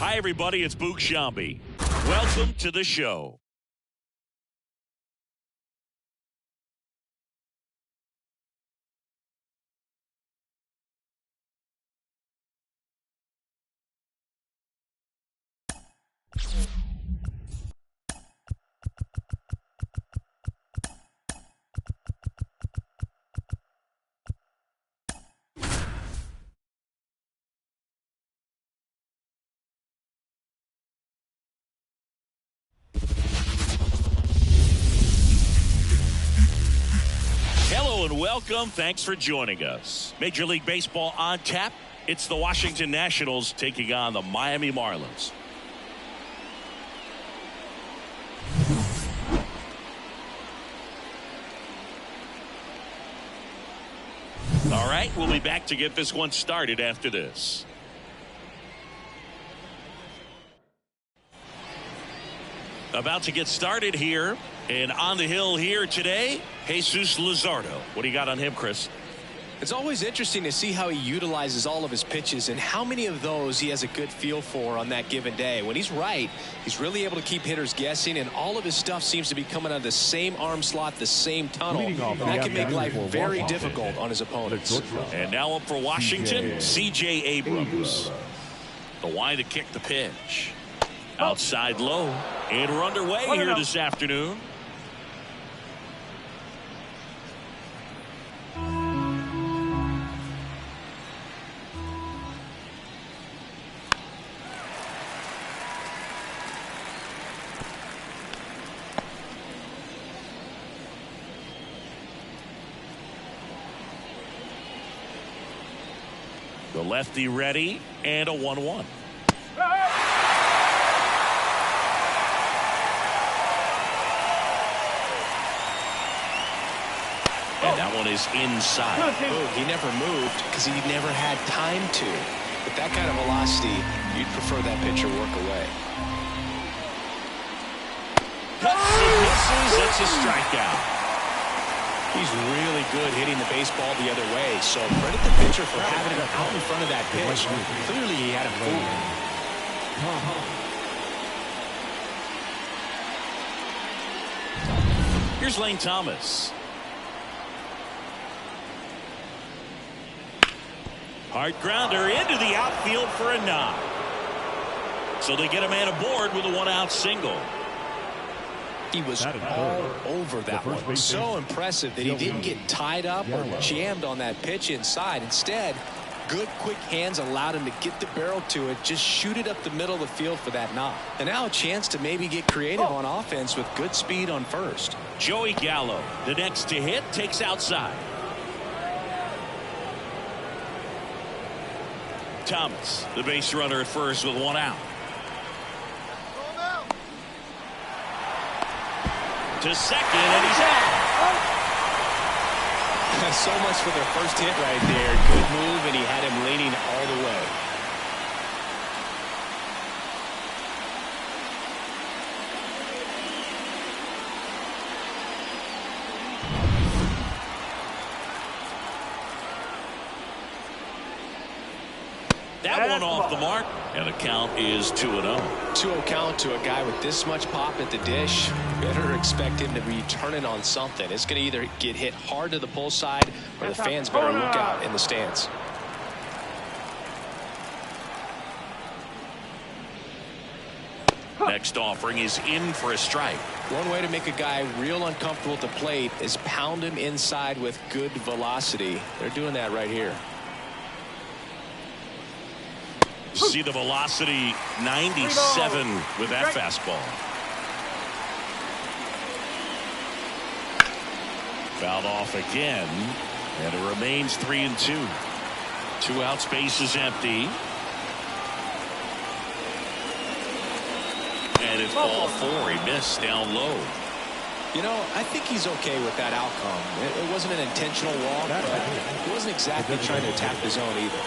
Hi, everybody. It's Boog Shambi. Welcome to the show. Hello and welcome. Thanks for joining us. Major League Baseball on tap. It's the Washington Nationals taking on the Miami Marlins. All right, we'll be back to get this one started after this. About to get started here, and on the hill here today, Jesus Luzardo. What do you got on him, Chris? It's always interesting to see how he utilizes all of his pitches and how many of those he has a good feel for on that given day. When he's right, he's really able to keep hitters guessing, and all of his stuff seems to be coming out of the same arm slot, the same tunnel. And that can make life very difficult on his opponents. And now up for Washington, C.J. Abrams. The wide to kick the pitch. Outside low. And we're underway here this afternoon. The lefty ready, and a 1-1. And that one is inside. He never moved because he never had time to. With that kind of velocity, you'd prefer that pitcher work away. Cuts and misses. It's a strikeout. He's really good hitting the baseball the other way, so credit the pitcher for having it out in front of that pitch. Clearly he had him fooled. Here's Lane Thomas. Hard grounder into the outfield for a knock. So they get a man aboard with a one-out single. He was all over that one. So impressive that he didn't get tied up or jammed on that pitch inside. Instead, good quick hands allowed him to get the barrel to it, just shoot it up the middle of the field for that knock. And now a chance to maybe get creative on offense with good speed on first. Joey Gallo, the next to hit, takes outside. Thomas, the base runner at first with one out. To second, and he's out. So much for their first hit right there. Good move, and he had him leaning all the way. That one off the mark, and the count is 2-0. 2-0 count to a guy with this much pop at the dish. Better expect him to be turning on something. It's going to either get hit hard to the pull side, or the fans better look out in the stands. Next offering is in for a strike. One way to make a guy real uncomfortable at the plate is pound him inside with good velocity. They're doing that right here. See the velocity 97 with that fastball. Fouled off again, and it remains 3-2. 2 outs, base is empty. And it's ball 4. He missed down low. You know, I think he's okay with that outcome. It wasn't an intentional walk, but he wasn't exactly trying to attack the zone either.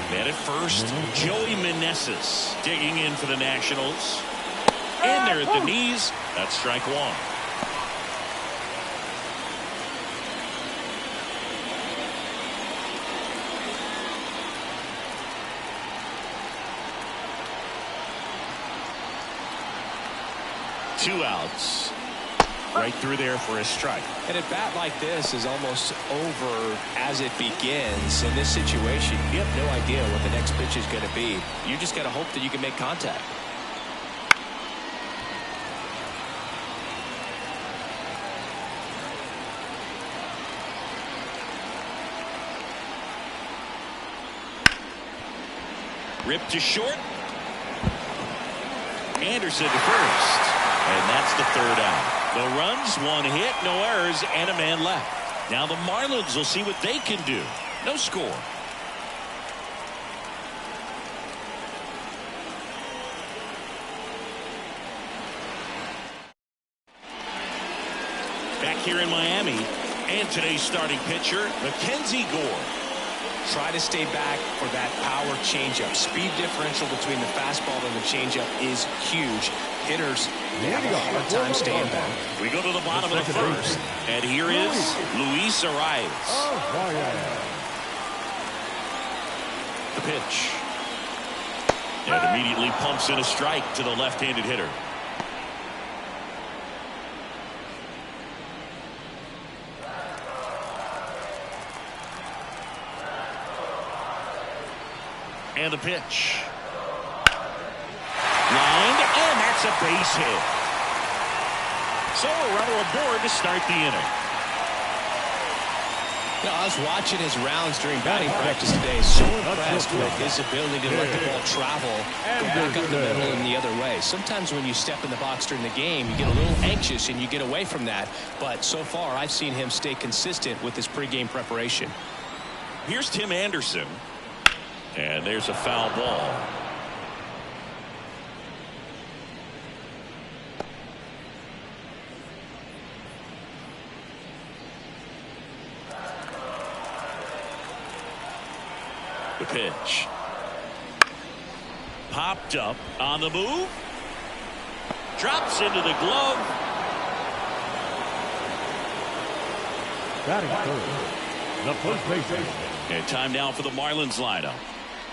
Man at first, Joey Meneses digging in for the Nationals. In there at the knees. That's strike 1. 2 outs. Right through there for a strike. And a bat like this is almost over as it begins. In this situation, you have no idea what the next pitch is going to be. You just got to hope that you can make contact. Ripped to short. Anderson to first. And that's the 3rd out. No runs, 1 hit, no errors, and a man left. Now the Marlins will see what they can do. No score. Back here in Miami, and today's starting pitcher, Mackenzie Gore. Try to stay back for that power changeup. Speed differential between the fastball and the changeup is huge. Hitters, they have a hard time staying back. We go to the bottom of the 1st, and here is Luis Arias. The pitch. And immediately pumps in a strike to the left-handed hitter. And the pitch. Lined, and that's a base hit. So a runner aboard to start the inning. You know, I was watching his rounds during batting practice today. So impressed with his ability to let the ball travel, go back up the middle and the other way. Sometimes when you step in the box during the game, you get a little anxious and you get away from that. But so far, I've seen him stay consistent with his pregame preparation. Here's Tim Anderson. And there's a foul ball. The pitch. Popped up on the move. Drops into the glove. Batting third, the first baseman. And time now for the Marlins lineup.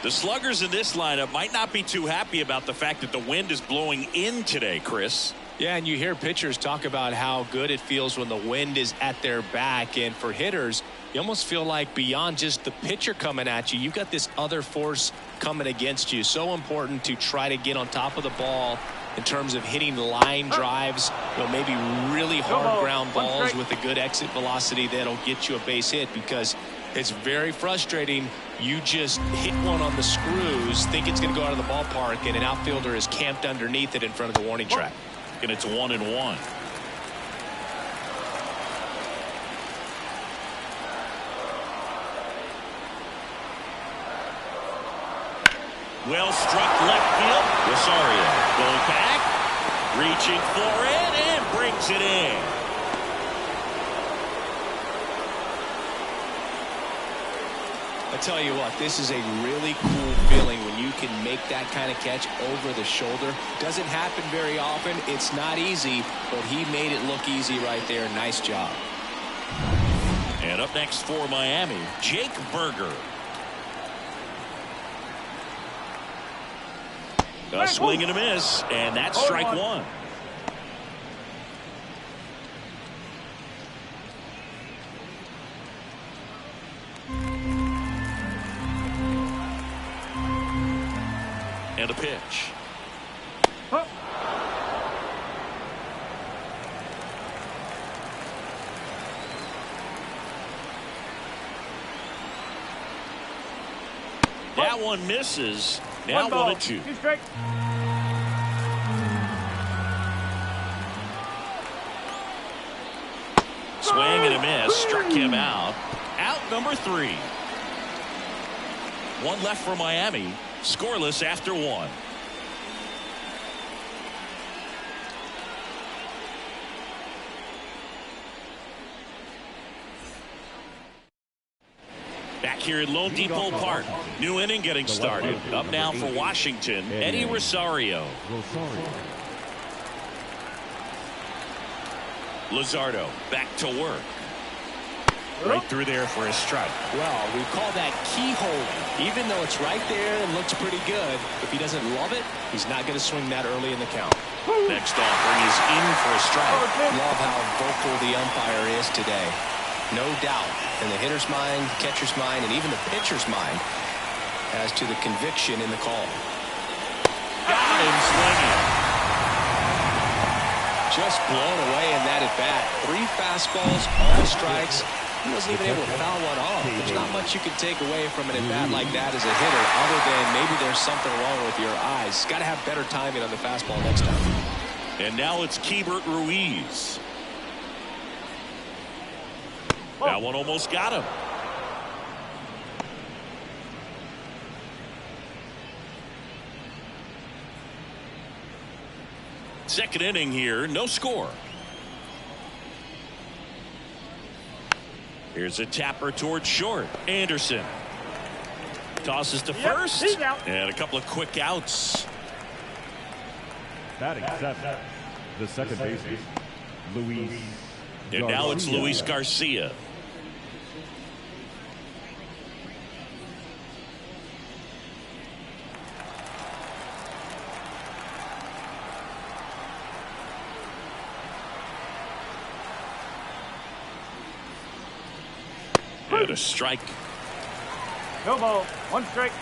The sluggers in this lineup might not be too happy about the fact that the wind is blowing in today, Chris. Yeah, and you hear pitchers talk about how good it feels when the wind is at their back. And for hitters, you almost feel like beyond just the pitcher coming at you, you've got this other force coming against you. So important to try to get on top of the ball in terms of hitting line drives, you know, maybe really hard ground balls with a good exit velocity that'll get you a base hit, because it's very frustrating. You just hit one on the screws, think it's going to go out of the ballpark, and an outfielder is camped underneath it in front of the warning track. And it's 1-1. Well struck left field. Rosario going back, reaching for it, and brings it in. I tell you what, this is a really cool feeling when you can make that kind of catch over the shoulder. Doesn't happen very often. It's not easy, but he made it look easy right there. Nice job. And up next for Miami, Jake Berger. A swing and a miss, and that's strike one. And a pitch. That one misses. Now 1-2. Swing and a miss. Struck him out. Out number 3. One left for Miami. Scoreless after 1. Back here at Lone Depot Park. New inning getting started. Up now for Washington, Eddie Rosario. Luzardo back to work. Right through there for a strike. Well, we call that keyhole. Even though it's right there and looks pretty good, if he doesn't love it, he's not going to swing that early in the count. Next offering is in for a strike. Love how vocal the umpire is today. No doubt in the hitter's mind, catcher's mind, and even the pitcher's mind as to the conviction in the call. Got him swinging. Just blown away in that at bat. 3 fastballs, all strikes. He wasn't even able to foul one off. There's not much you can take away from an at bat like that as a hitter, other than maybe there's something wrong with your eyes. Got to have better timing on the fastball next time. And now it's Keibert Ruiz. That one almost got him. Second inning here, no score. Here's a tapper towards short. Anderson tosses to first, and a couple of quick outs. Batting seventh, the second baseman, Luis. And now it's Luis Garcia. And a strike. No ball. 1 strike.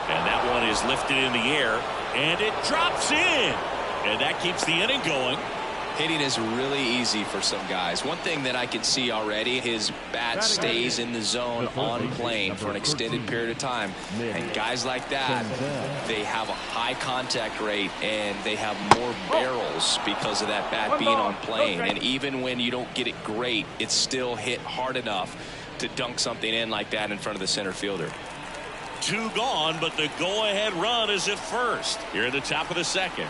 And that one is lifted in the air, and it drops in. And that keeps the inning going. Hitting is really easy for some guys. One thing that I can see already, his bat stays in the zone on plane for an extended period of time. And guys like that, they have a high contact rate and they have more barrels because of that bat being on plane. And even when you don't get it great, it's still hit hard enough to dunk something in like that in front of the center fielder. 2 gone, but the go-ahead run is at first. Here at the top of the second.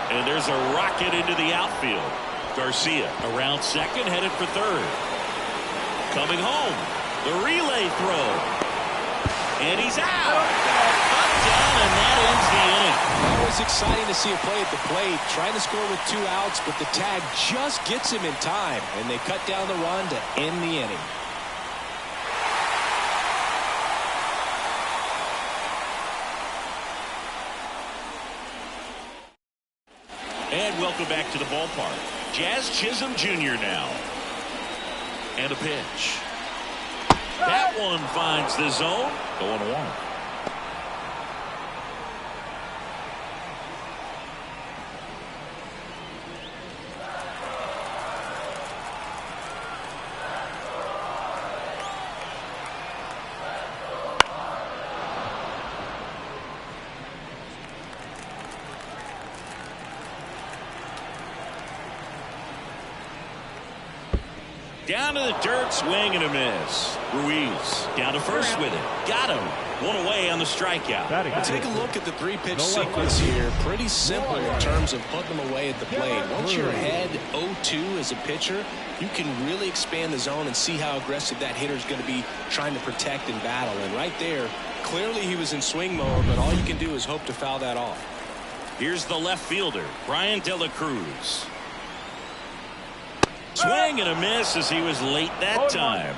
And there's a rocket into the outfield. Garcia around second, headed for third. Coming home. The relay throw. And he's out. Up, down, and that ends the inning. It was exciting to see a play at the plate. Trying to score with 2 outs, but the tag just gets him in time. And they cut down the run to end the inning. And welcome back to the ballpark. Jazz Chisholm Jr. now. And a pitch. That one finds the zone. Going 1. Down to the dirt, swing and a miss. Ruiz down to first with it. Got him. 1 away on the strikeout. Take a look at the 3-pitch sequence here. Pretty simple in terms of putting them away at the plate. Once you're ahead 0-2 as a pitcher, you can really expand the zone and see how aggressive that hitter is going to be trying to protect and battle. And right there, clearly he was in swing mode, but all you can do is hope to foul that off. Here's the left fielder, Brian De La Cruz. Swing and a miss as he was late that time.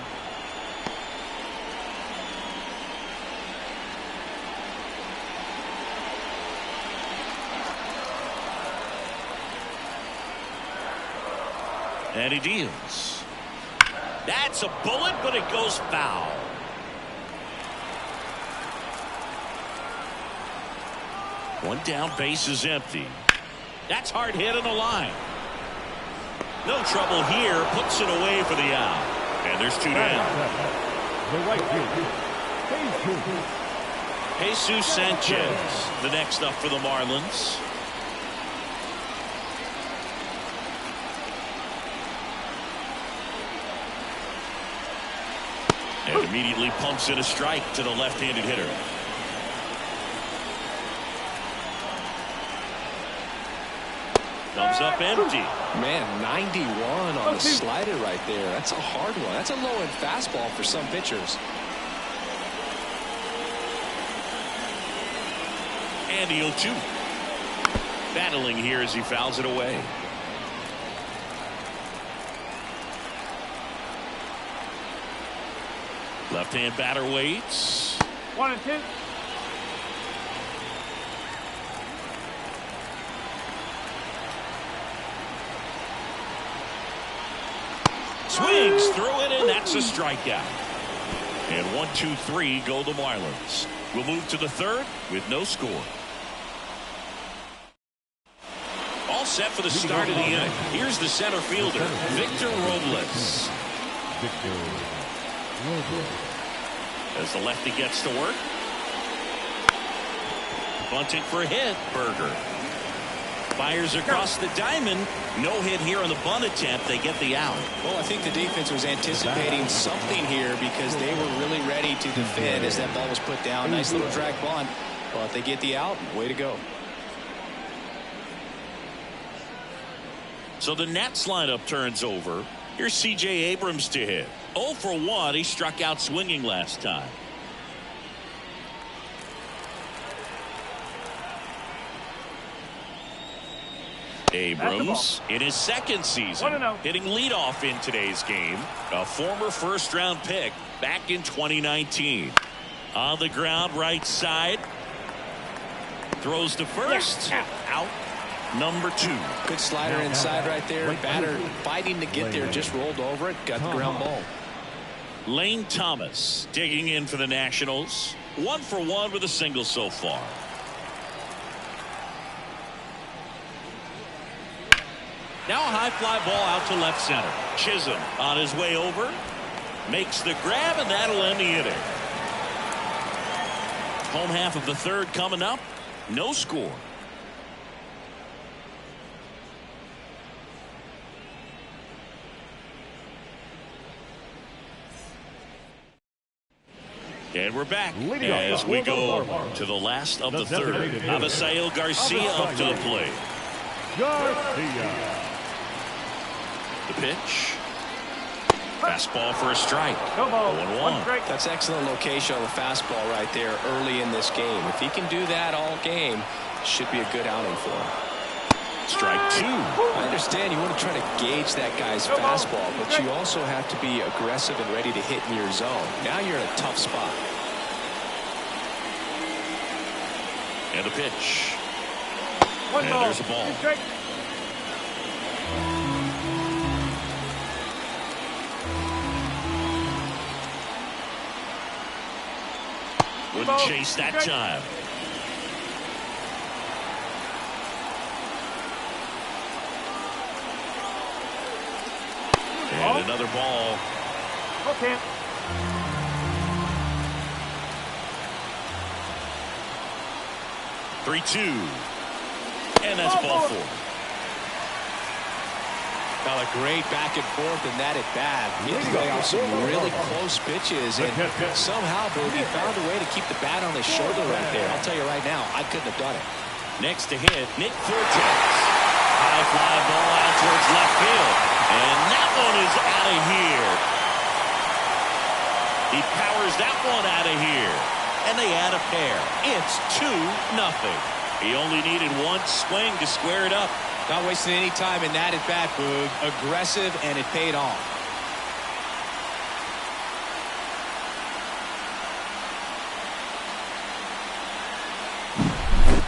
And he deals. That's a bullet, but it goes foul. One down, base is empty. That's hard hit on the line. No trouble here, puts it away for the out. And there's 2 down. The right field, Jesus Sanchez, the next up for the Marlins. And immediately pumps in a strike to the left-handed hitter. Comes up empty. Man, 91 on the slider right there. That's a hard one. That's a low-end fastball for some pitchers. And the 0-2. Battling here as he fouls it away. Left-hand batter waits. 1-2. Swings through it, and that's a strikeout. And 1-2-3 go the Marlins. We'll move to the third with no score. All set for the start of the inning. Here's the center fielder, Victor Robles. As the lefty gets to work. Bunting for a hit. Berger fires across the diamond. No hit here on the bunt attempt. They get the out. Well, I think the defense was anticipating something here because they were really ready to defend as that ball was put down. Nice little drag bunt. But they get the out. Way to go. So the Nats lineup turns over. Here's C.J. Abrams to hit. 0 for 1. He struck out swinging last time. Abrams in his second season, hitting leadoff in today's game. A former first-round pick back in 2019. On the ground, right side. Throws to first. Out. Number 2. Good slider inside right there. Batter fighting to get there. Just rolled over it. Got the ground ball. Lane Thomas digging in for the Nationals. 1 for 1 with a single so far. Now a high fly ball out to left center. Chisholm on his way over. Makes the grab, and that'll end the inning. Home half of the third coming up. No score. And we're back as we go to the last of the third. Avisail Garcia up to the plate. The pitch. Fastball for a strike. 0-1. That's excellent location on the fastball right there early in this game. If he can do that all game, should be a good outing for him. Strike 2. I understand you want to try to gauge that guy's fastball, but you also have to be aggressive and ready to hit in your zone. Now you're in a tough spot. And a pitch. And there's a ball. Wouldn't chase that time. And another ball. Okay. 3-2. And that's ball 4. Now a great back and forth in that at bat. He had to lay off some really close pitches, and somehow, Boog, he found a way to keep the bat on his shoulder right there. I'll tell you right now, I couldn't have done it. Next to hit, Nick Fortes. High fly ball out towards left field. And that one is out of here. He powers that one out of here. And they add a pair. It's 2-0. He only needed one swing to square it up. Not wasting any time in that at bat, Boog. Aggressive, and it paid off.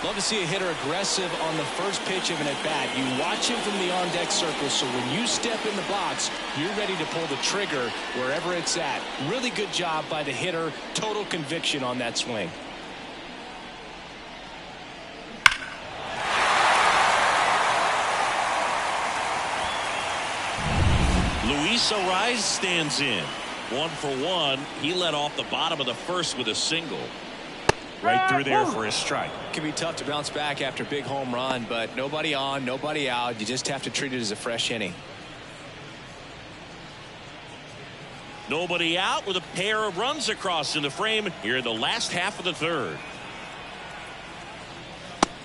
Love to see a hitter aggressive on the first pitch of an at-bat. You watch him from the on-deck circle, so when you step in the box, you're ready to pull the trigger wherever it's at. Really good job by the hitter. Total conviction on that swing. Luis Arraez stands in. 1 for 1. He led off the bottom of the first with a single. Right through there for a strike. It can be tough to bounce back after a big home run, but nobody on, nobody out. You just have to treat it as a fresh inning. Nobody out with a pair of runs across in the frame here in the last half of the third.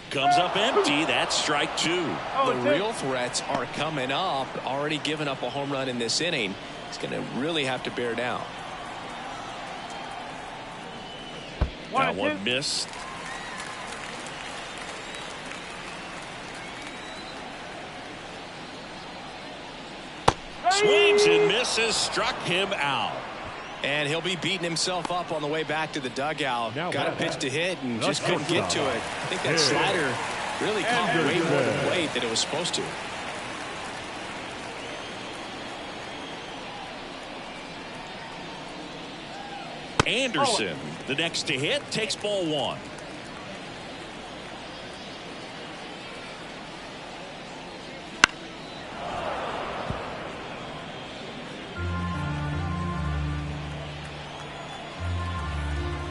Comes up empty. That's strike 2. The real threats are coming up. Already given up a home run in this inning. He's going to really have to bear down. That one missed. Swings and misses, struck him out. And he'll be beating himself up on the way back to the dugout. Got a pitch to hit and just couldn't get to it. I think that slider really caught way more than weight than it was supposed to. Anderson, the next to hit, takes ball one.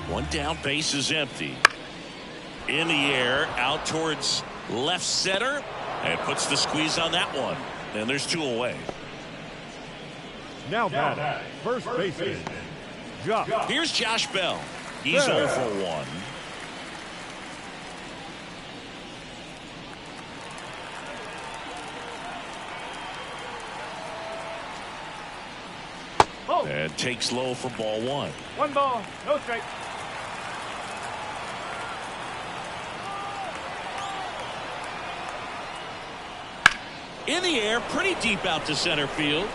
One down, base is empty. In the air, out towards left center, and puts the squeeze on that one. And there's two away. Now batting, first baseman, Josh. Here's Josh Bell. He's 0 for 1. And takes low for ball one. 1 ball, no strike. In the air, pretty deep out to center field.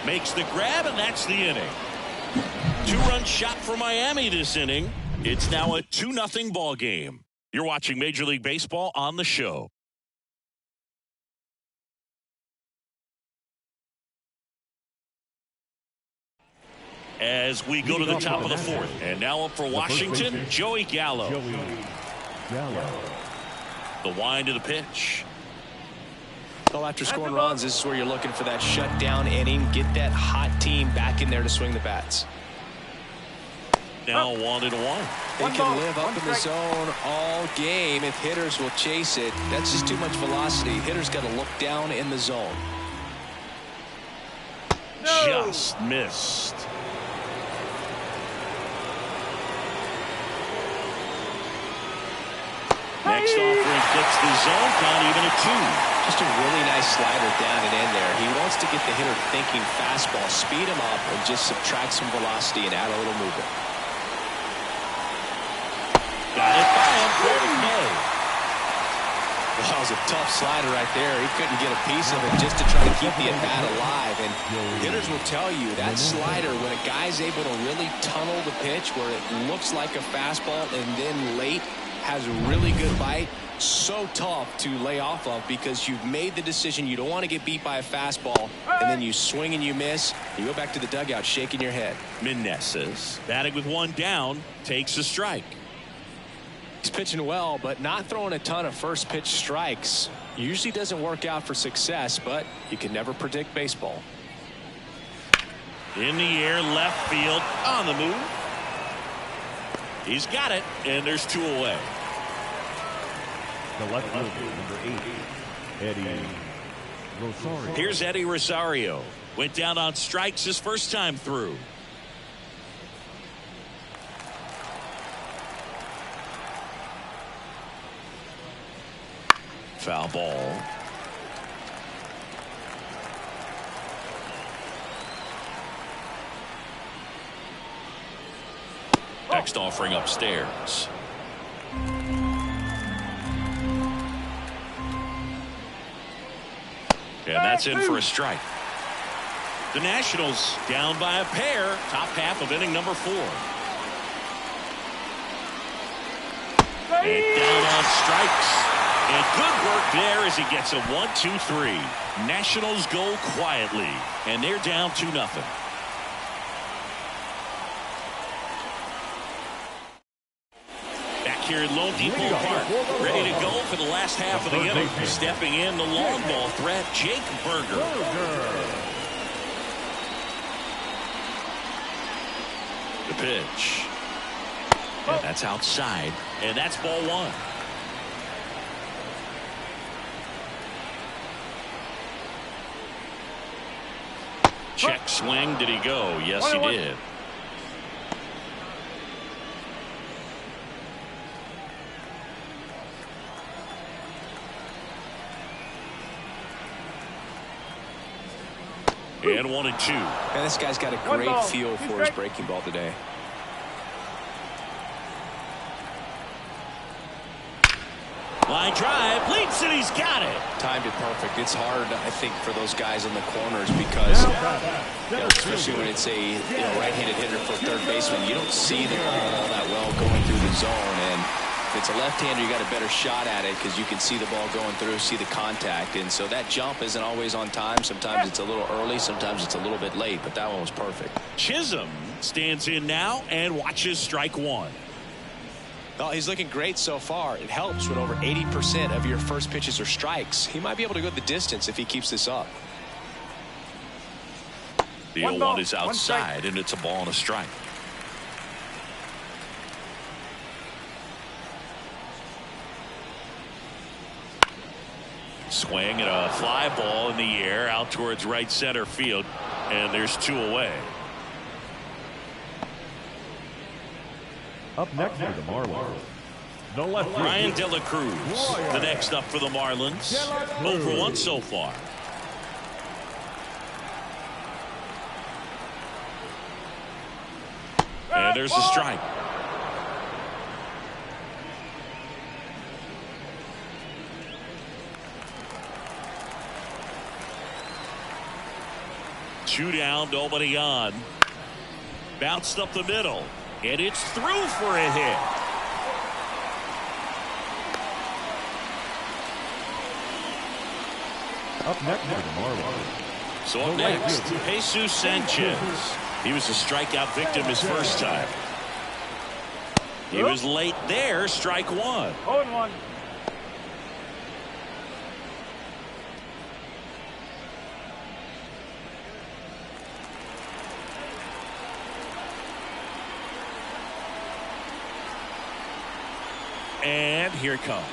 Makes the grab, and that's the inning. 2-run shot for Miami this inning. It's now a 2-0 ball game. You're watching Major League Baseball on the show. As we go to the top of the fourth. And now up for Washington, Joey Gallo. The wind of the pitch. Well, after scoring runs, this is where you're looking for that shutdown inning. Get that hot team back in there to swing the bats. Now 1-1. They can live up in the zone all game if hitters will chase it. That's just too much velocity. Hitters got to look down in the zone. Just missed. Next offering flips the zone, count even at 2. Just a really nice slider down and in there. He wants to get the hitter thinking fastball, speed him up, and just subtract some velocity and add a little movement. Got it by him. Well, that was a tough slider right there. He couldn't get a piece of it just to try to keep the at-bat alive. And hitters will tell you that slider, when a guy's able to really tunnel the pitch where it looks like a fastball and then late has a really good bite, so tough to lay off of because you've made the decision you don't want to get beat by a fastball, and then you swing and you miss. You go back to the dugout shaking your head. Meneses, batting with 1 down, takes a strike. He's pitching well, but not throwing a ton of first pitch strikes. Usually doesn't work out for success, but you can never predict baseball. In the air, left field, on the move. He's got it, and there's 2 away. The left fielder, number 8, Eddie Rosario. Here's Eddie Rosario. Went down on strikes his first time through. Foul ball. Next offering upstairs. And that's in for a strike. The Nationals down by a pair, top half of inning number 4. And down on strikes. And good work there as he gets a 1-2-3. Nationals go quietly, and they're down 2-0. Back here at Lone Depot Park, ready to go for the last half of the inning. Stepping in, the long ball threat, Jake Burger. The pitch. And that's outside, and that's ball 1. Check swing. Did he go? Yes, he did. And 1-2. And this guy's got a great feel for his breaking ball today. Line drive, leaps it, he's got it. Timed it perfect. It's hard, I think, for those guys in the corners because, especially when it's a right-handed hitter for third baseman, you don't see the ball all that well going through the zone. And if it's a left-hander, you got a better shot at it because you can see the ball going through, see the contact. And so that jump isn't always on time. Sometimes it's a little early, sometimes it's a little bit late, but that one was perfect. Chisholm stands in now and watches strike one. Well, he's looking great so far. It helps when over 80% of your first pitches are strikes. He might be able to go the distance if he keeps this up. The 0-1 is outside, and it's a ball and a strike. Swing and a fly ball in the air out towards right center field, and there's 2 away. Up next for the Marlins, the left Ryan De La Cruz, the next up for the Marlins. 0 for 1 so far. And there's a strike. Two down, nobody on. Bounced up the middle. And it's through for a hit. Up next for the Marlins. So up next, Jesus Sanchez. He was a strikeout victim his first time. He was late there, strike one. 0-1. And here it comes.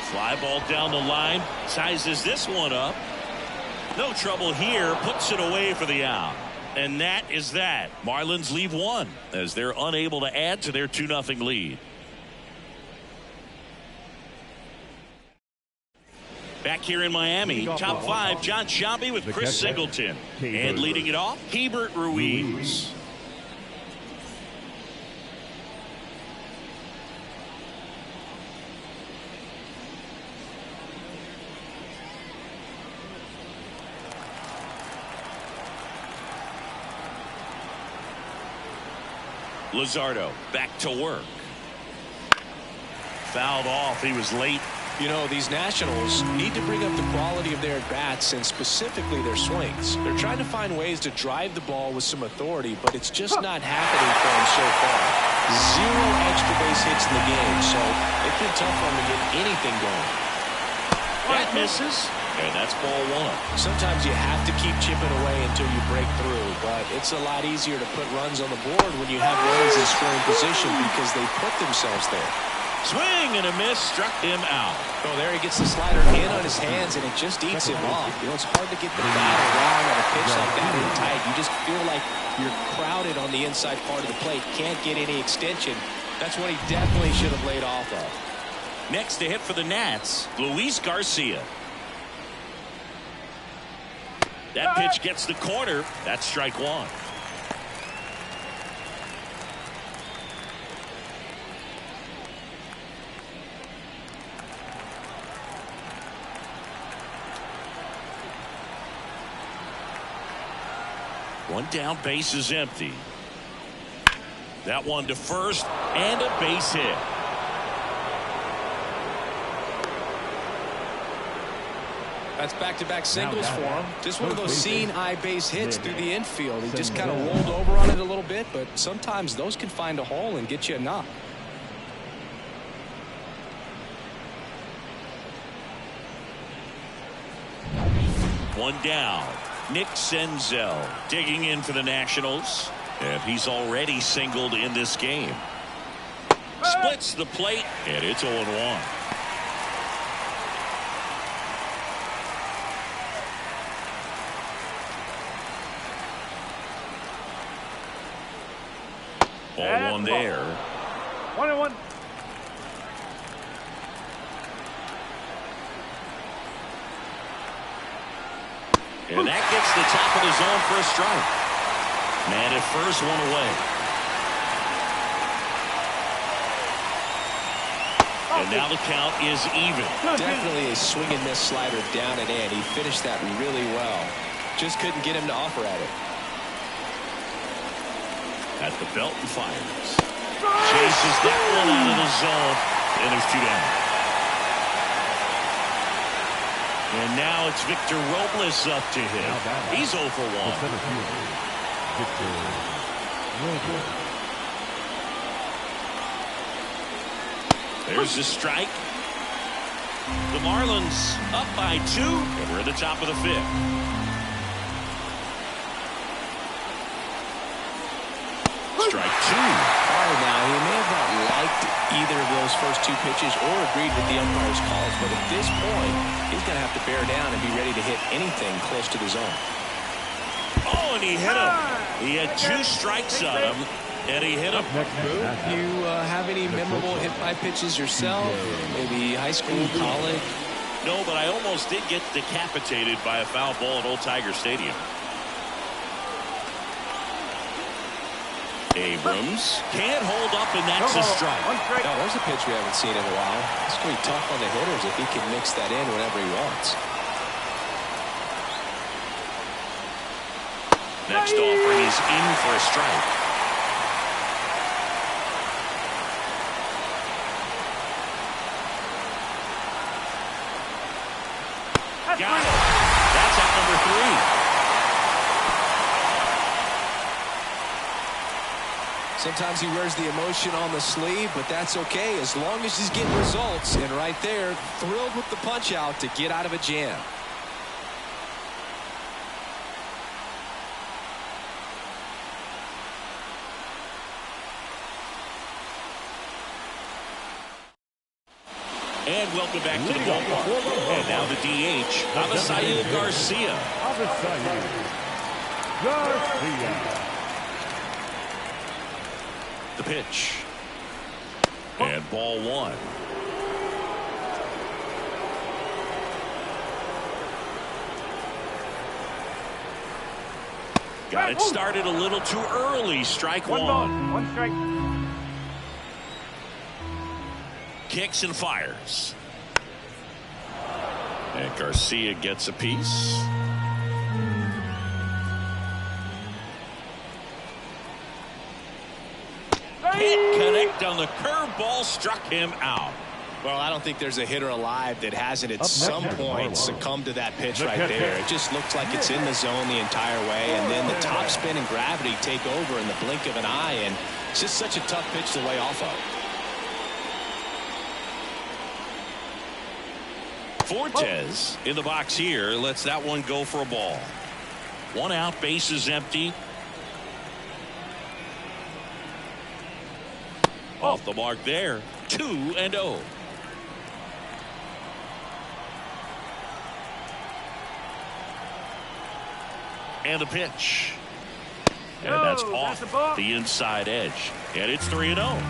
Fly ball down the line. Sizes this one up. No trouble here. Puts it away for the out. And that is that. Marlins leave one as they're unable to add to their 2-0 lead. Back here in Miami, top 5, John Sciambi with Chris Singleton. And leading it off, Hebert Ruiz. Luzardo back to work. Fouled off. He was late. You know, these Nationals need to bring up the quality of their at-bats and specifically their swings. They're trying to find ways to drive the ball with some authority, but it's just not happening for them so far. 0 extra base hits in the game, so it's been tough for them to get anything going. That misses, and that's ball 1. Sometimes you have to keep chipping away until you break through, but it's a lot easier to put runs on the board when you have runners in scoring position because they put themselves there. Swing and a miss, struck him out. Oh, there he gets the slider in on his hands, and it just eats him off. You know, it's hard to get the bat around on a pitch like that in tight. You just feel like you're crowded on the inside part of the plate. Can't get any extension. That's what he definitely should have laid off of. Next to hit for the Nats, Luis Garcia. That pitch gets the corner. That's strike 1. One down, base is empty. That one to first, and a base hit. That's back-to-back singles for him. Just one of those seeing-eye base hits through the infield. He just kind of rolled over on it a little bit, but sometimes those can find a hole and get you a knock. One down. Nick Senzel digging in for the Nationals. And he's already singled in this game. Splits the plate, and it's 0-1. Ball 1 there. 1-1. And that gets the top of the zone for a strike. Man at first, 1 away. And now the count is even. Definitely a swing and miss slider down and in. He finished that really well. Just couldn't get him to offer at it. At the belt and fires. Chases that one out of the zone. And there's 2 down. And now it's Victor Robles up to hit. He's 0 for 1. Victor Robles. There's the strike. The Marlins up by 2, and we're at the top of the 5th. Strike 2. All right, now, he may have not liked either of those first 2 pitches or agreed with the umpire's calls, but at this point, he's going to have to bear down and be ready to hit anything close to the zone. Oh, and he hit him. He had 2 strikes on him, and he hit him. You have any memorable hit-by pitches yourself? Maybe high school, college? No, but I almost did get decapitated by a foul ball at Old Tiger Stadium. Abrams can't hold up, and that's a strike. No, there's a pitch we haven't seen in a while. It's going to be tough on the hitters if he can mix that in whenever he wants. Next offering is in for a strike. Got it. That's out number 3. Sometimes he wears the emotion on the sleeve, but that's okay as long as he's getting results. And right there, thrilled with the punch out to get out of a jam. And welcome back to the ballpark. And now the DH, Avisail Garcia. The pitch. And ball 1. Got it started a little too early. Strike 1. One strike. Kicks and fires. And Garcia gets a piece. Can't connect on the curveball, struck him out. Well, I don't think there's a hitter alive that hasn't at some point succumbed to that pitch right there. It just looks like it's in the zone the entire way, and then the topspin and gravity take over in the blink of an eye, and it's just such a tough pitch to lay off of. Fortes in the box here lets that one go for a ball. 1 out, bases empty. Off the mark there. 2-0. And the pitch. And that's off the inside edge. And it's 3-0.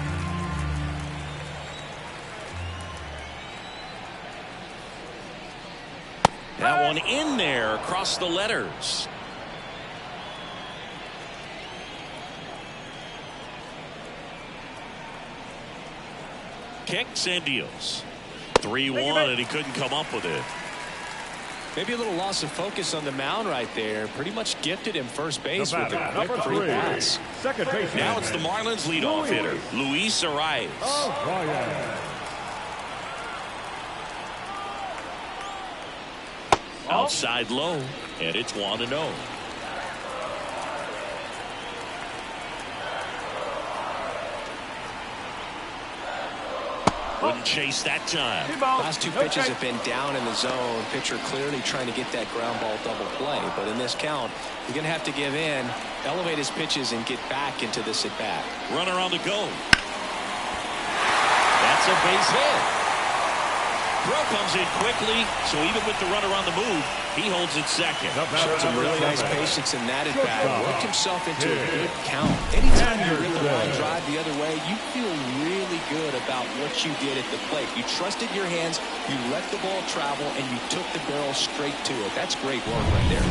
That one in there across the letters. Kicks and deals. 3-1, and he couldn't come up with it. Maybe a little loss of focus on the mound right there. Pretty much gifted him first base with a quick free pass. Second base. Now it's the Marlins leadoff hitter, Luis Arias. Outside low, and it's 1-0. Wouldn't chase that time. Last 2 pitches have been down in the zone. Pitcher clearly trying to get that ground ball double play. But in this count, he's going to have to give in, elevate his pitches, and get back into this at bat. Runner on the go. That's a base hit. Throw comes in quickly, so even with the runner on the move, he holds it second. Showed some really nice patience in that at bat. Worked himself into a good count. Anytime you hit the line drive the other way, you feel really good about what you did at the plate. You trusted your hands, you let the ball travel, and you took the barrel straight to it. That's great work right there.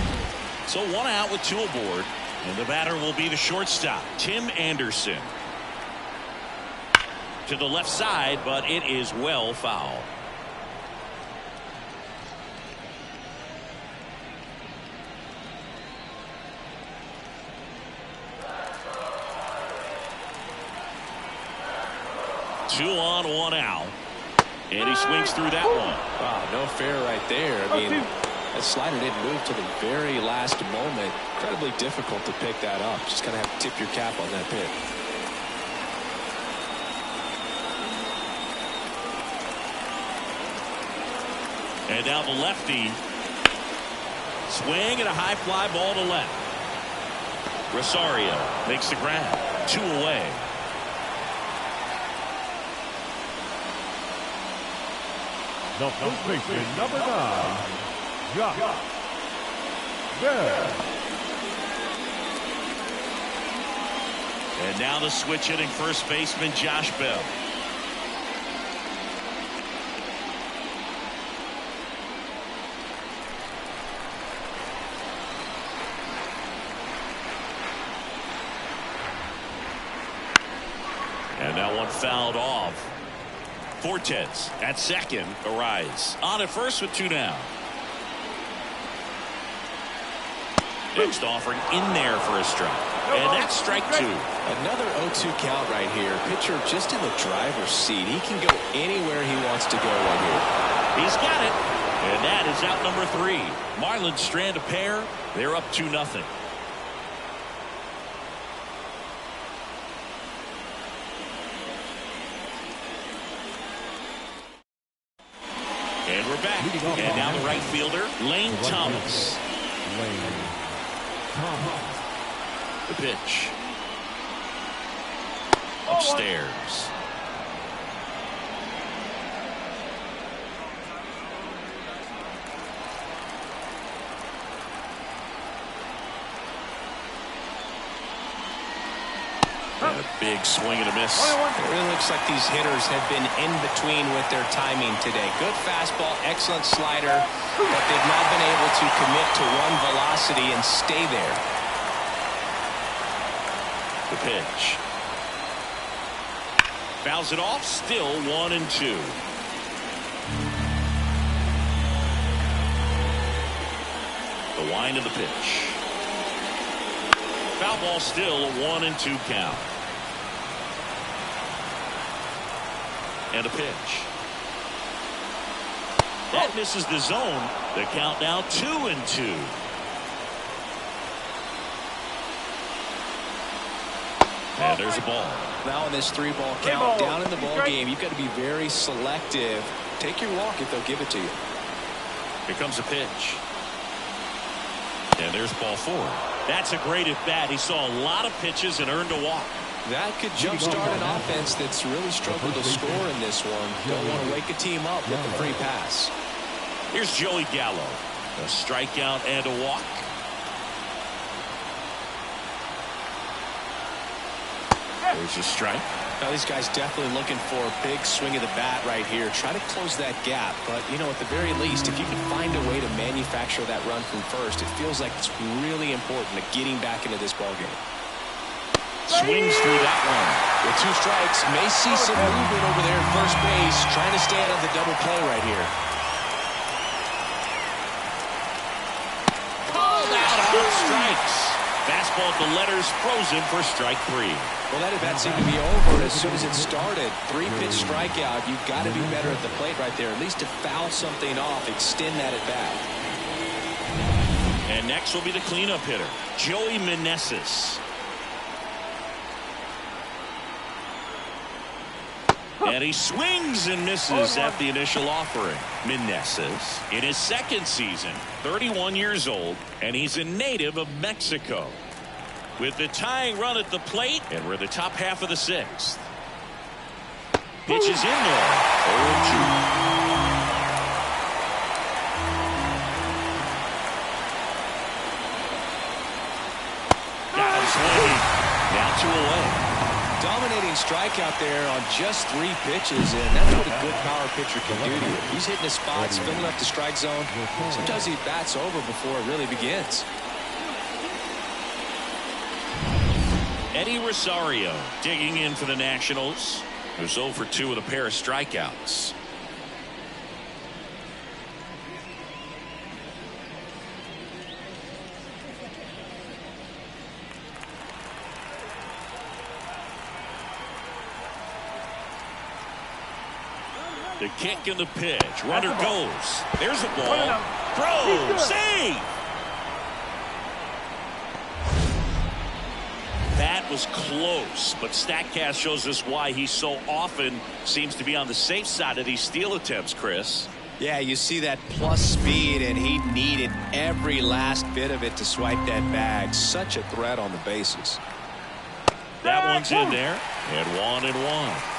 So 1 out with 2 aboard, and the batter will be the shortstop, Tim Anderson. to the left side, but it is well fouled. Two on, one out. And he swings through that one. Wow, no fair right there. I mean, that slider didn't move to the very last moment. Incredibly difficult to pick that up. Just kind of have to tip your cap on that pick. And now the lefty. Swing and a high fly ball to left. Rosario makes the grab. 2 away. The first baseman, number 9, Josh Bell. And now the switch hitting first baseman Josh Bell. And that one fouled off. Fortes at second. Arise on at first with 2 down. Next offering in there for a strike. And that's strike 2. Another 0-2 count right here. Pitcher just in the driver's seat. He can go anywhere he wants to go right here. He's got it. And that is out number 3. Marlins strand a pair. They're up 2-0. And we're back. And now the right fielder, Lane Thomas. The pitch. Upstairs. And a big swing and a miss. It really looks like these hitters have been in between with their timing today. Good fastball, excellent slider, but they've not been able to commit to one velocity and stay there. The pitch. Fouls it off, still 1-2. The wind of the pitch. Foul ball, still a 1-2 count. And a pitch. That misses the zone. The count now 2-2. And there's a ball. Now in this 3-ball count, down in the ball game, you've got to be very selective. Take your walk if they'll give it to you. Here comes a pitch. And there's ball 4. That's a great at bat. He saw a lot of pitches and earned a walk. That could jumpstart an offense that's really struggled to score in this one. Don't want to wake a team up with a free pass. Here's Joey Gallo. A strikeout and a walk. There's a strike. Now these guys definitely looking for a big swing of the bat right here. Try to close that gap. But, you know, at the very least, if you can find a way to manufacture that run from first, it feels like it's really important to getting back into this ballgame. Swings through that one. With 2 strikes, may see some movement over there at first base. Trying to stay out of the double play right here. Called out on strikes. Fastball at the letters, frozen for strike 3. Well, that at-bat seemed to be over as soon as it started. 3-pitch strikeout. You've got to be better at the plate right there, at least to foul something off, extend that at-bat. And next will be the cleanup hitter, Joey Meneses. And he swings and misses at the initial offering. Meneses, in his 2nd season, 31 years old, and he's a native of Mexico. With the tying run at the plate, and we're the top half of the 6th. Pitch is in there. 0-2. Got him swinging. Now 2 away. Dominating strikeout there on just 3 pitches, and that's what a good power pitcher can do to you. He's hitting his spots, filling up the strike zone. Sometimes he bats over before it really begins. Eddie Rosario digging in for the Nationals. There's 0 for 2 with a pair of strikeouts. The kick and the pitch. Runner goes. There's a ball. Throw. Save. That was close, but StatCast shows us why he so often seems to be on the safe side of these steal attempts, Chris. Yeah, you see that plus speed, and he needed every last bit of it to swipe that bag. Such a threat on the bases. That one's in there, and 1-1.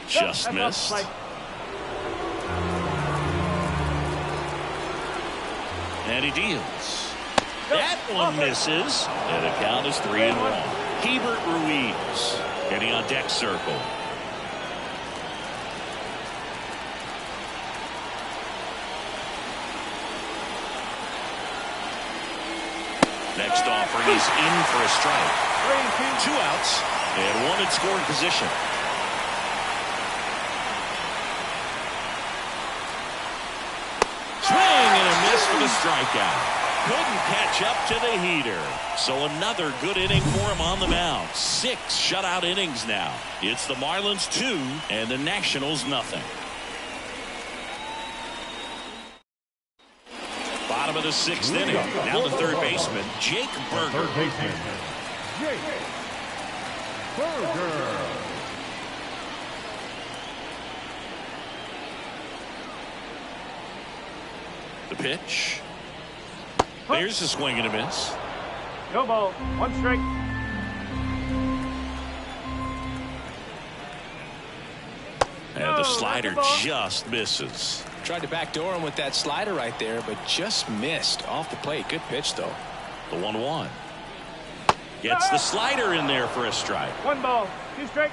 Just missed. And he deals. That one misses. And the count is 3-1. Hebert Ruiz getting on deck circle. Next offering is in for a strike. 2 outs and 1 in scoring position. Swing and a miss for the strikeout. Couldn't catch up to the heater. So another good inning for him on the mound. 6 shutout innings now. It's the Marlins 2 and the Nationals nothing. Bottom of the 6th inning. Now the third baseman, Jake Burger. Jake Burger. The pitch. There's a swing and a miss. No ball. 1 strike. And the slider just misses. Tried to backdoor him with that slider right there, but just missed off the plate. Good pitch, though. The 1-1. Gets the slider in there for a strike. 1 ball. 2 strikes.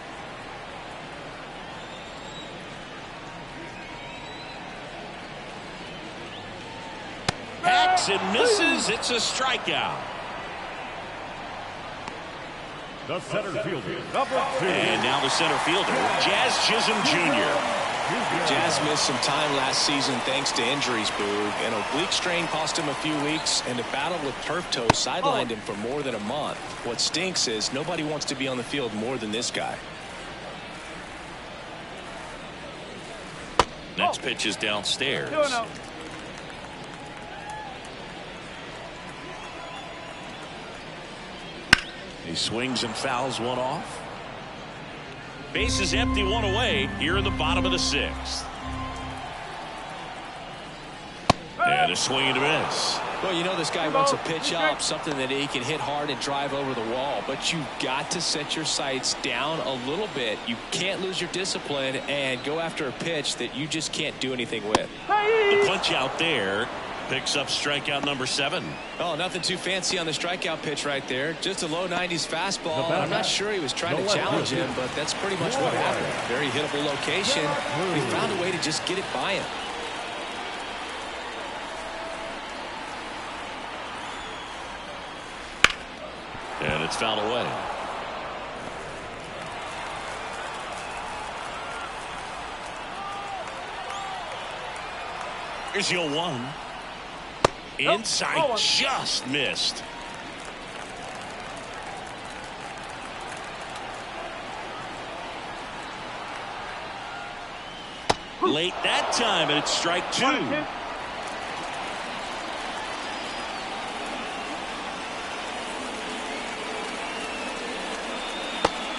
Hacks and misses. It's a strikeout. The center fielder. And now the center fielder, Jazz Chisholm Jr. Jazz missed some time last season thanks to injuries, Boog. An oblique strain cost him a few weeks, and a battle with turf toe sidelined him for more than a month. What stinks is nobody wants to be on the field more than this guy. Next pitch is downstairs. 2-0. He swings and fouls one off. Base is empty, 1 away here in the bottom of the 6th. And a swing and a miss. Well, you know this guy wants a pitch up, something that he can hit hard and drive over the wall. But you've got to set your sights down a little bit. You can't lose your discipline and go after a pitch that you just can't do anything with. The punch out there picks up strikeout number 7. Oh, nothing too fancy on the strikeout pitch right there. Just a low 90s fastball. I'm not sure he was trying to challenge him, but that's pretty much what happened. Very hittable location. He found a way to just get it by him. And it's fouled away. Here's your 1. Inside, just missed. Late that time, and it's strike 2.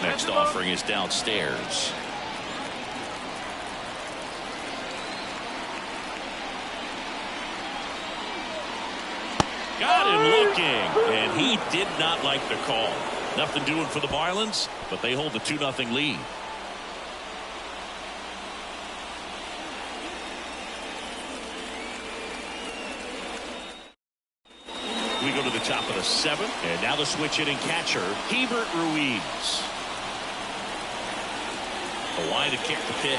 Next offering is downstairs. Got him looking, and he did not like the call. Nothing doing for the Marlins, but they hold the 2-0 lead. We go to the top of the 7th, and now the switch hitting catcher, Hebert Ruiz. The line to kick the pitch.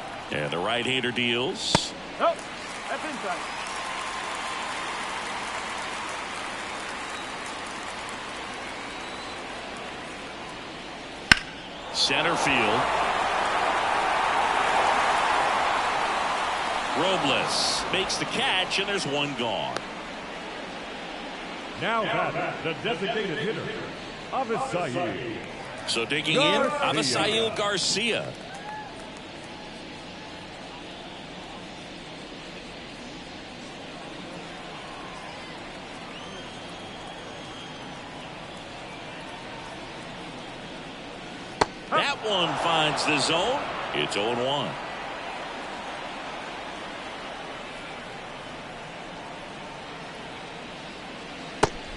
And the right-hander deals. Oh, that's inside. Center field. Robles makes the catch, and there's one gone. Now batting, the designated hitter, Avisail. So digging in, Avisail Garcia. That one finds the zone. It's 0-1.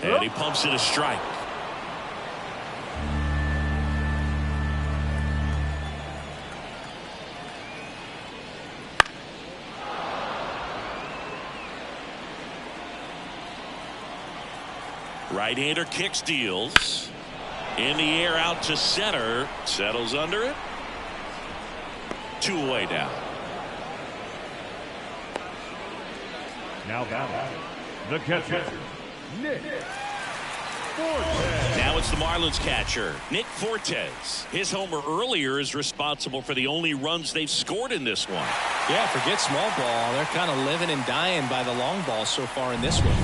And he pumps it a strike. Right-hander kicks, deals. In the air out to center. Settles under it. 2 away now. Now batting, the catcher, Nick Fortes. Now it's the Marlins catcher, Nick Fortes. His homer earlier is responsible for the only runs they've scored in this one. Yeah, forget small ball. They're kind of living and dying by the long ball so far in this one.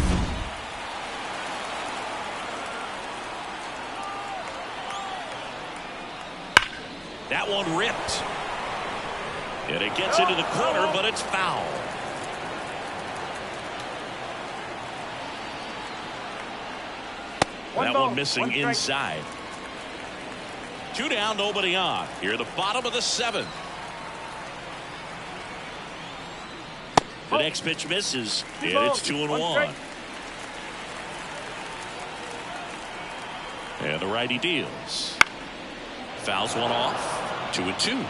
That one ripped. And it gets into the corner, but it's foul. That one missing inside. 2 down, nobody on. Here at the bottom of the 7th. The next pitch misses, and it's 2-1. And the righty deals. Fouls one off. 2-2.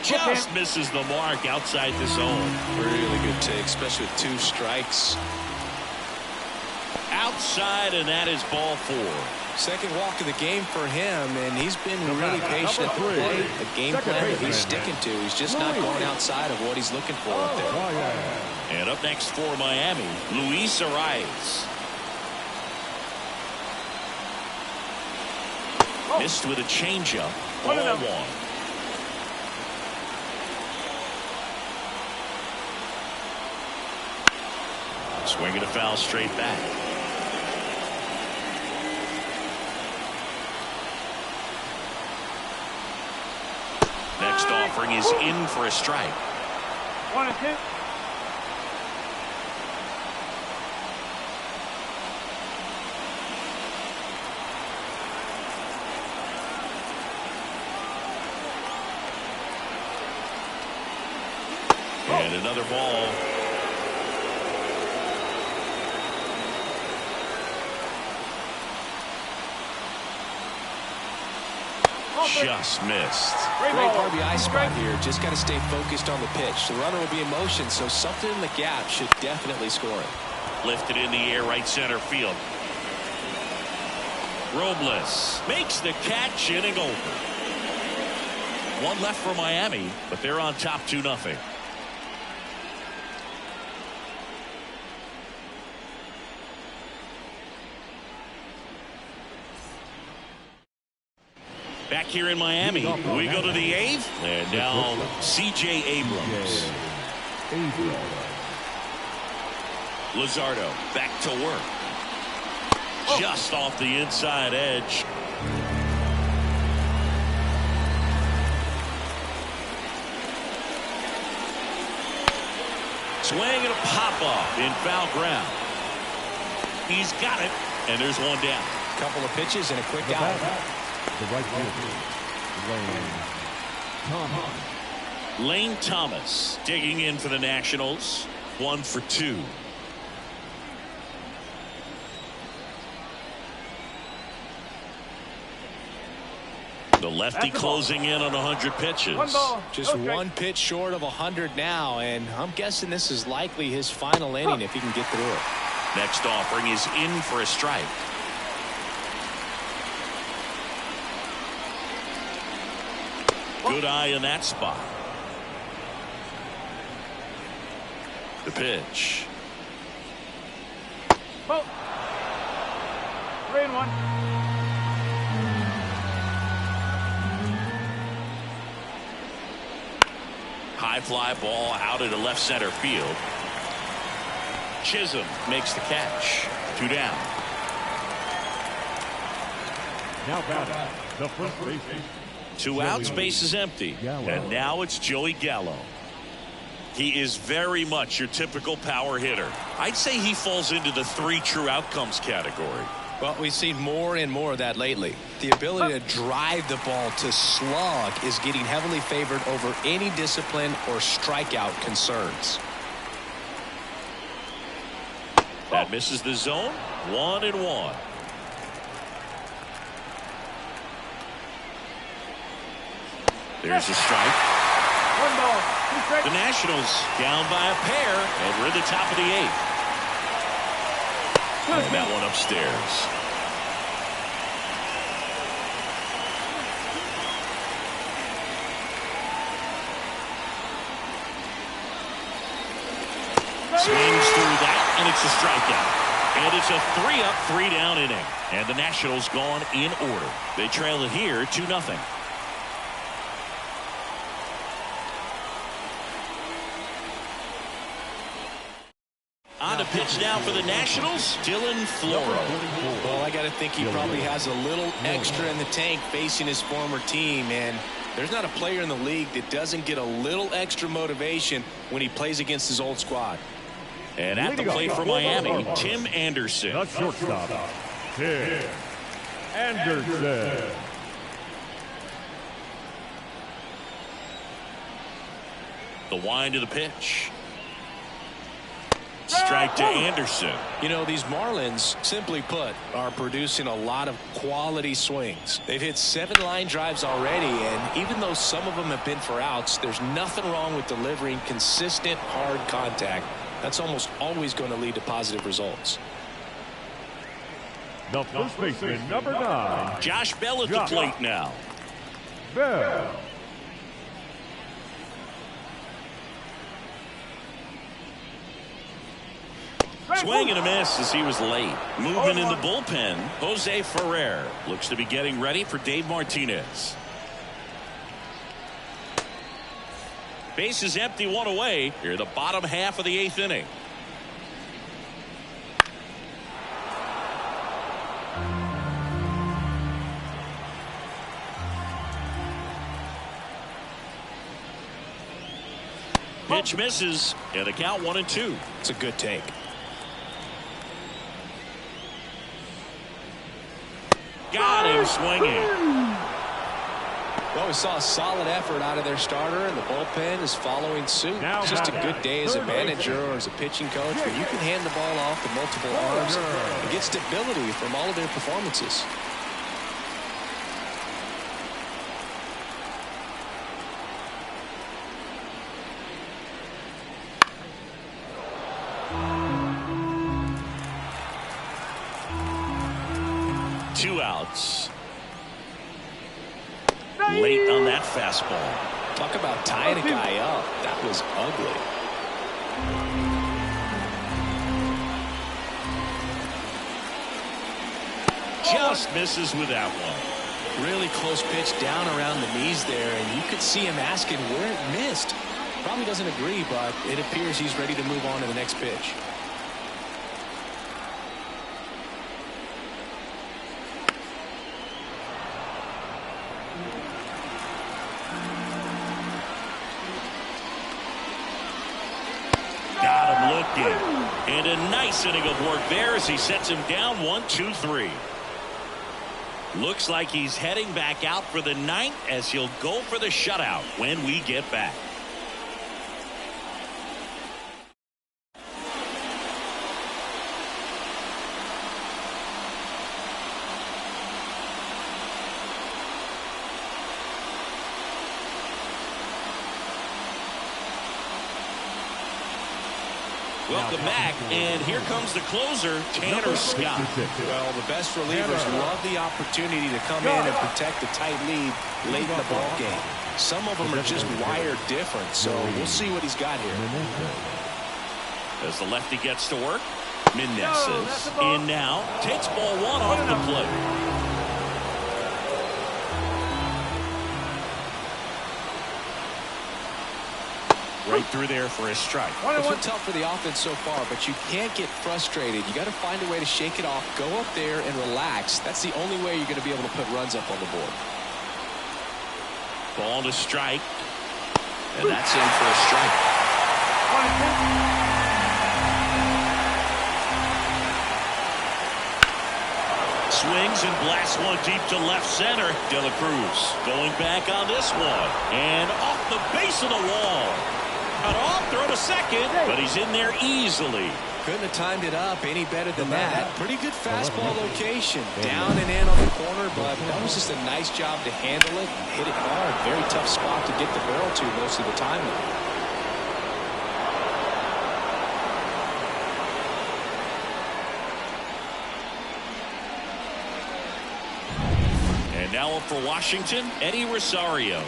Just misses the mark outside the zone. Really good take, especially with 2 strikes. Outside, and that is ball 4. Second walk of the game for him, and he's been really patient at the plate. The game plan that he's sticking to. He's just not going outside of what he's looking for up there. And up next for Miami, Luis Arias. Missed with a changeup. Ball 1. Swinging a foul straight back. Next offering is in for a strike. 1-2. And another ball. Just missed. Great RBI spot here. Just got to stay focused on the pitch. The runner will be in motion, so something in the gap should definitely score it. Lifted in the air, right center field. Robles makes the catch, inning over. 1 left for Miami, but they're on top 2-0. Back here in Miami, we go to the 8th, and now C.J. Abrams. Luzardo back to work. Just off the inside edge. Swing and a pop-off in foul ground. He's got it, and there's 1 down. Couple of pitches and a quick out. The right fielder, Lane Thomas digging in for the Nationals. 1 for 2. The lefty closing in on 100 pitches. Just 1 pitch short of 100 now, and I'm guessing this is likely his final inning if he can get through it. Next offering is in for a strike. Good eye in that spot. The pitch. Oh. 3-1. High fly ball out into left center field. Chisholm makes the catch. 2 down. Now batting, the first baseman. 2 outs, base is empty. And now it's Joey Gallo. He is very much your typical power hitter. I'd say he falls into the 3 true outcomes category. Well, we've seen more and more of that lately. The ability to drive the ball to slug is getting heavily favored over any discipline or strikeout concerns. That misses the zone. 1-1. There's a strike. 1 ball. 2 strikes. The Nationals down by a pair, and we're at the top of the 8th. And that one upstairs. Swings through that, and it's a strikeout. And it's a 3-up, 3-down inning. And the Nationals gone in order. They trail it here 2-0. On the pitch now for the Nationals, Dylan Floro. Well, I got to think he probably has a little extra in the tank facing his former team, and there's not a player in the league that doesn't get a little extra motivation when he plays against his old squad. And at the plate for Miami, Tim Anderson. The shortstop, Tim Anderson. The wind of the pitch. Strike to Anderson. You know, these Marlins, simply put, are producing a lot of quality swings. They've hit 7 line drives already, and even though some of them have been for outs, there's nothing wrong with delivering consistent, hard contact. That's almost always going to lead to positive results. The first baseman, number 9. Josh Bell at the plate now. Bell. Swing and a miss as he was late. Moving in the bullpen, Jose Ferrer looks to be getting ready for Dave Martinez. Base is empty, 1 away. Here, the bottom half of the 8th inning. Pitch misses, and the count 1-2. It's a good take. Got him swinging. Well, we saw a solid effort out of their starter, and the bullpen is following suit. It's just a good day as a manager or as a pitching coach where you can hand the ball off to multiple arms and get stability from all of their performances. Two outs. Late on that fastball. Talk about tying a guy up. That was ugly. Just misses with that one. Really close pitch down around the knees there, and you could see him asking where it missed. Probably doesn't agree, but it appears he's ready to move on to the next pitch. Got him looking. And a nice inning of work there as he sets him down 1-2-3. Looks like he's heading back out for the 9th as he'll go for the shutout when we get back. Welcome back, and here comes the closer, Tanner Scott. Well, the best relievers love the opportunity to come in and protect a tight lead late in the ball game. Some of them are just wired different, so we'll see what he's got here. As the lefty gets to work, Meneses in now, takes ball one off the plate. Right through there for a strike. It's been tough for the offense so far, but you can't get frustrated. You got to find a way to shake it off, go up there and relax. That's the only way you're going to be able to put runs up on the board. Ball to strike, and that's in for a strike. Swings and blasts one deep to left center. De La Cruz going back on this one, and off the base of the wall. Cut off, throw to second, but he's in there easily. Couldn't have timed it up any better than that. Pretty good fastball location. Down and in on the corner, but that was just a nice job to handle it. Hit it hard. Very tough spot to get the barrel to most of the time. And now up for Washington, Eddie Rosario.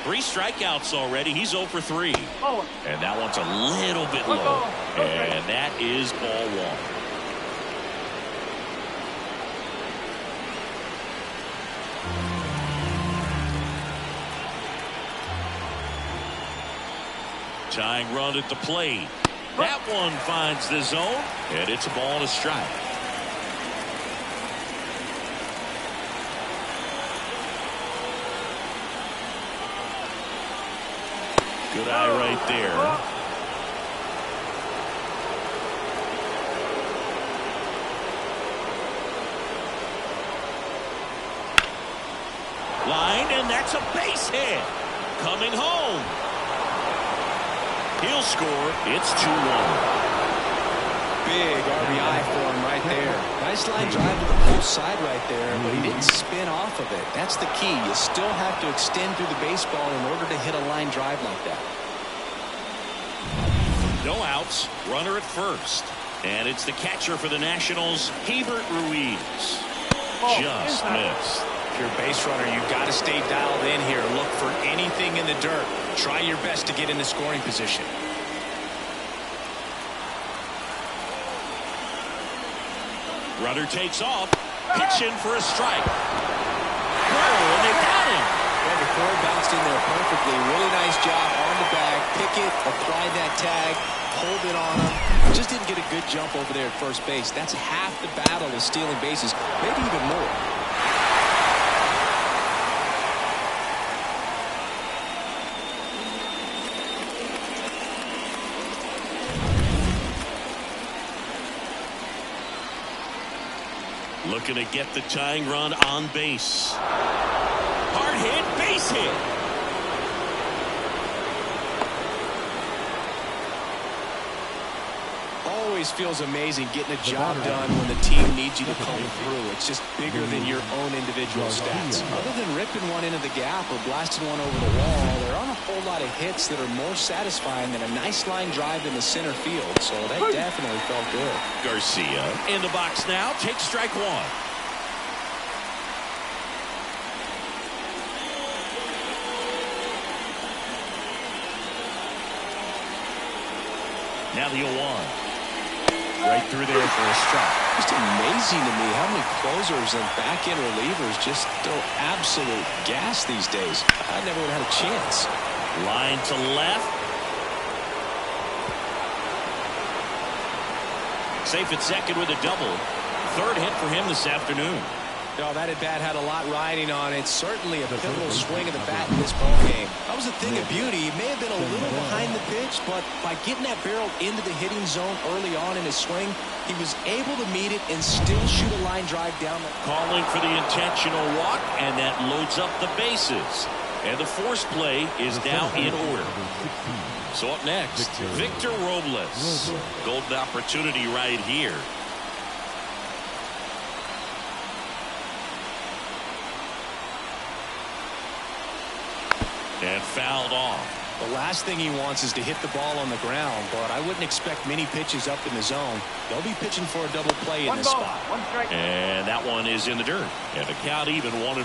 3 strikeouts already. He's 0 for 3. And that one's a little bit low. And that is ball one. Tying run at the plate. That one finds the zone, and it's a ball and a strike. Good eye right there. Line, and that's a base hit. Coming home. He'll score. It's 2-1. Big RBI for him right there. Nice line drive to the pull side right there, but he didn't spin off of it. That's the key. You still have to extend through the baseball in order to hit a line drive like that. No outs. Runner at first. And it's the catcher for the Nationals, Hebert Ruiz. Just missed. If you're a base runner, you've got to stay dialed in here. Look for anything in the dirt. Try your best to get in the scoring position. Runner takes off. Pitch in for a strike. Oh, and they got him. Well, the throw bounced in there perfectly. Really nice job on the bag. Pick it, applied that tag, hold it on him. Just didn't get a good jump over there at first base. That's half the battle of stealing bases, maybe even more. Looking to get the tying run on base. Hard hit, base hit. Always feels amazing getting a job done when the team needs you to come through. It's just bigger than your own individual stats. Other than ripping one into the gap or blasting one over the wall, there aren't a whole lot of hits that are more satisfying than a nice line drive in the center field. So that definitely felt good. Garcia in the box now. Takes strike one. Now the 0-1. Right through there for a strike. Just amazing to me how many closers and back-end relievers just throw absolute gas these days. I never would have had a chance. Line to left. Safe at second with a double. Third hit for him this afternoon. No, that at-bat had a lot riding on it. Certainly a pivotal swing of the bat in this ball game. That was a thing of beauty. He may have been a little behind the pitch, but by getting that barrel into the hitting zone early on in his swing, he was able to meet it and still shoot a line drive down. Calling for the intentional walk, and that loads up the bases. And the force play is now in order. So up next, Victor Robles. Golden opportunity right here. And fouled off. The last thing he wants is to hit the ball on the ground, but I wouldn't expect many pitches up in the zone. They'll be pitching for a double play in this spot. One strike. And that one is in the dirt. And the count even 1-1.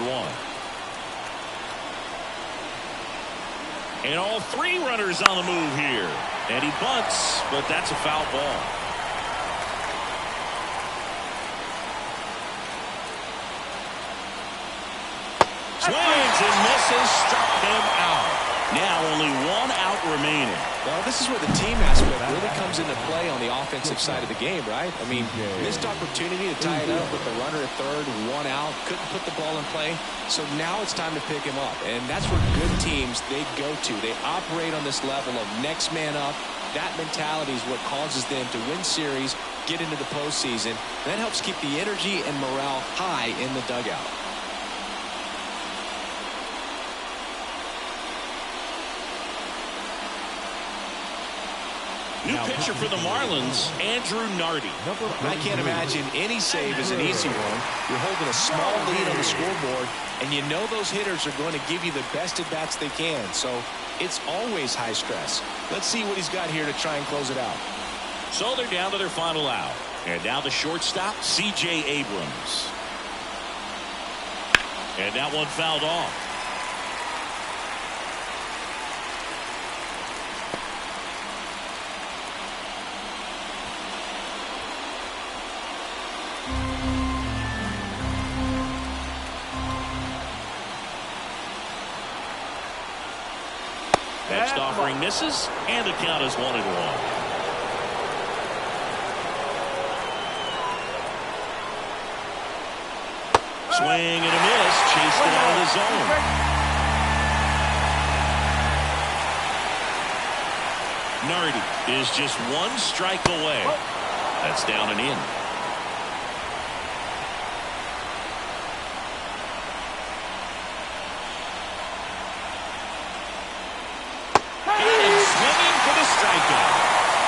And all three runners on the move here. And he bunts, but that's a foul ball. Swings and misses, struck him out. Now only one out remaining. Well, this is where the team aspect really comes into play on the offensive side of the game, right? I mean, missed opportunity to tie it up with the runner at third, one out, couldn't put the ball in play. So now it's time to pick him up. And that's where good teams, they go to. They operate on this level of next man up. That mentality is what causes them to win series, get into the postseason. That helps keep the energy and morale high in the dugout. New pitcher for the Marlins, Andrew Nardi. I can't imagine any save is an easy one. You're holding a small lead on the scoreboard, and you know those hitters are going to give you the best at-bats they can. So it's always high stress. Let's see what he's got here to try and close it out. So they're down to their final out. And now the shortstop, C.J. Abrams. And that one fouled off. Next offering misses, and the count is 1-1. Swing and a miss, chased it out of the zone. Nardi is just one strike away. That's down and in.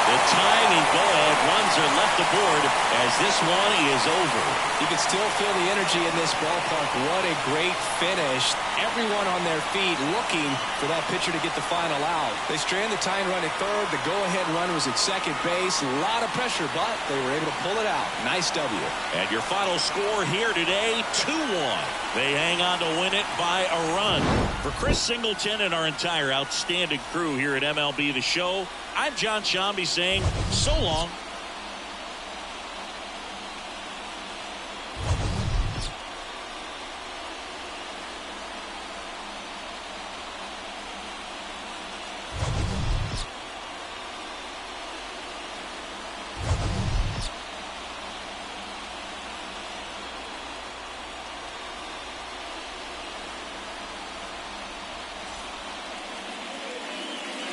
The tying and go-ahead runs are left aboard as this one is over. You can still feel the energy in this ballpark. What a great finish. Everyone on their feet looking for that pitcher to get the final out. They strand the tying run at third. The go-ahead run was at second base. A lot of pressure, but they were able to pull it out. Nice W. And your final score here today, 2-1. They hang on to win it by a run. For Chris Singleton and our entire outstanding crew here at MLB The Show, I'm John Shambi saying so long.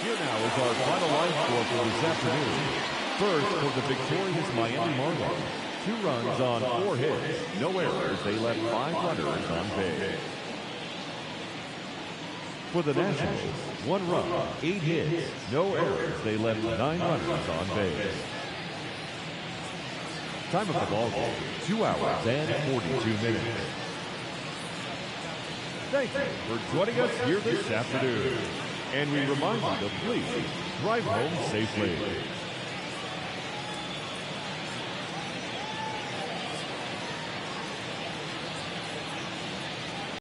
Here now is our final line score for this afternoon. First, for the victorious Miami Marlins. 2 runs on 4 hits, no errors. They left 5 runners on base. For the Nationals, 1 run, 8 hits, no errors. They left 9 runners on base. Time of the ball game, 2 hours and 42 minutes. Thank you for joining us here this afternoon. And we remind you to please drive home safely.